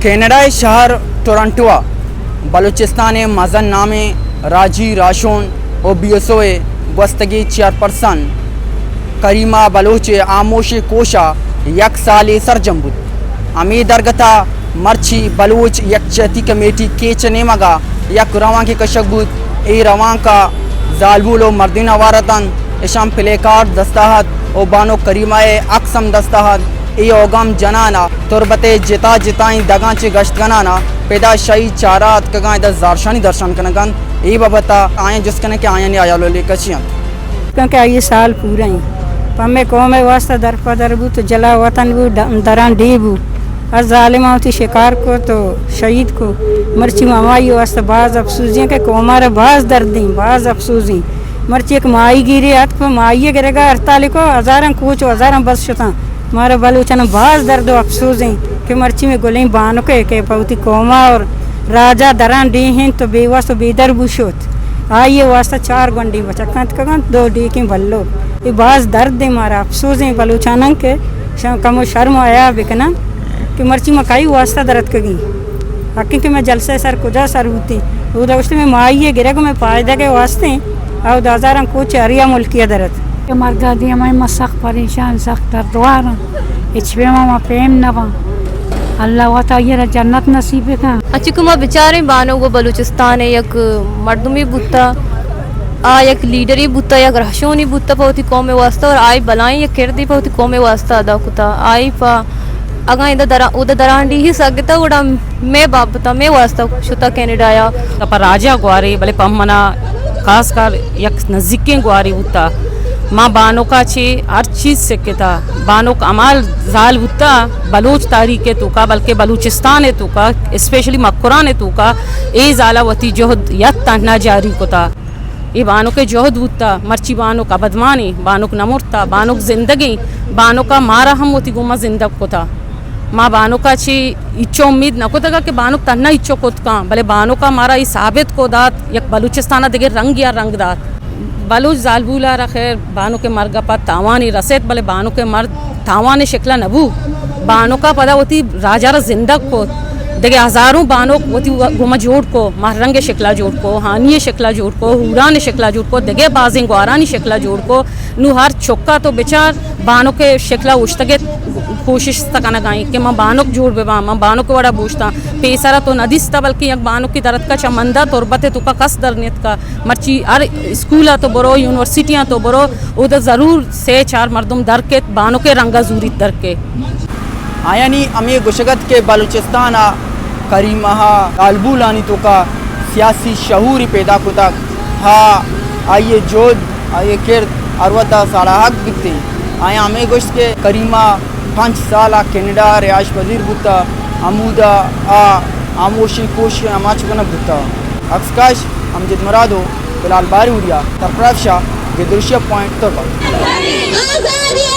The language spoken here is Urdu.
کینیڈائی شہر ٹورنٹو بلوچستان مزن نام راجی راشون او بیوسوئے گوستگی چیئرپرسن کریمہ بلوچ آموش کوشا یک سال سرجم بود امی درگتا مرچی بلوچ یک چیتی کمیٹی کیچنے مگا یک رواں کی کشک بود ای رواں کا زالبول و مردین وارتن اشام پلیکارڈ دستاحت او بانو کریمہ اقسم دستاحت ای اوگم جنانا تربت جتا جتائیں دگاں چے گشت گنانا پیدا شاہی چارات کگاں دا زارشانی درشان کنگن ای بابتا آئیں جس کنے کہ آئیں نہیں آیا لے کچیاں کیونکہ آئیے سال پورا ہی پمیں قوم واسطہ در پدر بو تو جلا وطن بو دران ڈی بو اور ظالمہ ہوتی شکار کو تو شہید کو مرچی مامائی واسطہ بعض افسوزیاں کہ قومارا بعض دردیں بعض افسوزیں مرچی ایک مائی گیری ہاتھ کو مائی گرے گا ارتالی کو ہزاراں کوچو ہزاراں بس شتاں ہمارا بلوچانا بعض درد و افسوزیں کہ مرچی میں گلیں بانو کے پوتی قوما اور راجہ دران ڈی ہیں تو بے واسطہ بے در بوشوت آئیے واسطہ 4 گنڈی بچکانت کگان 2 ڈی کی بلو یہ بعض درد مارا افسوزیں بلوچانن کے کم و شرم آیا بکنا کہ مرچی مکائی واسطہ درد کگی حقی کہ میں جلسے سر کجا سر ہوتی وہ دوستے میں مائیے گرے کو میں پائدہ کے واسطے او دازاراں کو چاریا ملکیہ درد کہ مرگا دی میں سخت پریشان سخت دردوارا اچھوے ماما پیم نوا اللہ وطا یہ جنت نصیب کا اچھی کما بیچارے بانو گو بلوچستان یک مردمی بوتا آ یک لیڈری بوتا یک رہشونی بوتا پوتی قوم واسطہ اور آئی بلائیں یک کردی پوتی قوم واسطہ ادا کتا آئی پا اگاں ادھا دران ڈی ہی سکتا وڑا میں بابتا میں واسطہ شتا کینیڈا یا پر راجہ گواری بلے پمنا خاص کر یک نزدیکیں گواری ہوتا ماں بانو کا چھے ہر چیز سکتا بانو کا عمال زال ہوتا بلوچ تاریخ تو کا بلکہ بلوچستان تو کا اسپیشلی مکران تو کا اے زالا وتی جہد یت تنہا جاری کتا یہ بانو کے جہد ہوتا مرچی بانو کا بدمانی بانو کا نمرتا بانو کا زندگی بانو کا مارا ہم ہوتی گوما زندگ کتا ماں بانو کا چھے اچھو امید نہ کتا کہ بانو تنہا اچھو کت کان بلے بانو کا مارا ای ثابت کو دات یک بلوچستانہ دیگے رنگ یا رنگ دات بلوچ زالبولا را خیر بانو کے مرگا پا تاوانی رسید بلے بانو کے مرد تاوانی شکلہ نبو بانو کا پدا ہوتی راجہ را زندگ کو دیکھے ہزاروں بانو ہوتی گمہ جوڑ کو محرنگ شکلہ جوڑ کو ہانی شکلہ جوڑ کو ہوران شکلہ جوڑ کو دیکھے بازیں گوارانی شکلہ جوڑ کو نو ہر چکا تو بچار بانو کے شکلہ اوشتگے کوشش تکا نگائیں کہ میں بانو جوڑ بے میں بانو کو وڑا بوشتا پیسارا تو ندیستا بلکہ یک بانو کی درد کا چمندہ تربت تو کا کس درنیت کا مرچی ہر اسکولہ تو برو یونیورسٹیاں تو برو ادھا ضرور 3-4 مردم در کے بانو کے رنگا زوری در کے آیانی امی گشگت کے بلوچستان کریمہ البولانی تو کا سیاسی شعوری پیدا کتا ہاں آئیے جود آئیے کرد اروتا سالہ حق بکتے آیا ہمیں گوشت کے کریمہ 5 سالہ کینیڈا رہائش پذیر بوتا عمودہ آموشی کوشی اما چکنا بوتا اکسکاش امجد مرادو بلال باری اڑیا ترپرف شاہ گدرشیہ پوائنٹ تربا آزادی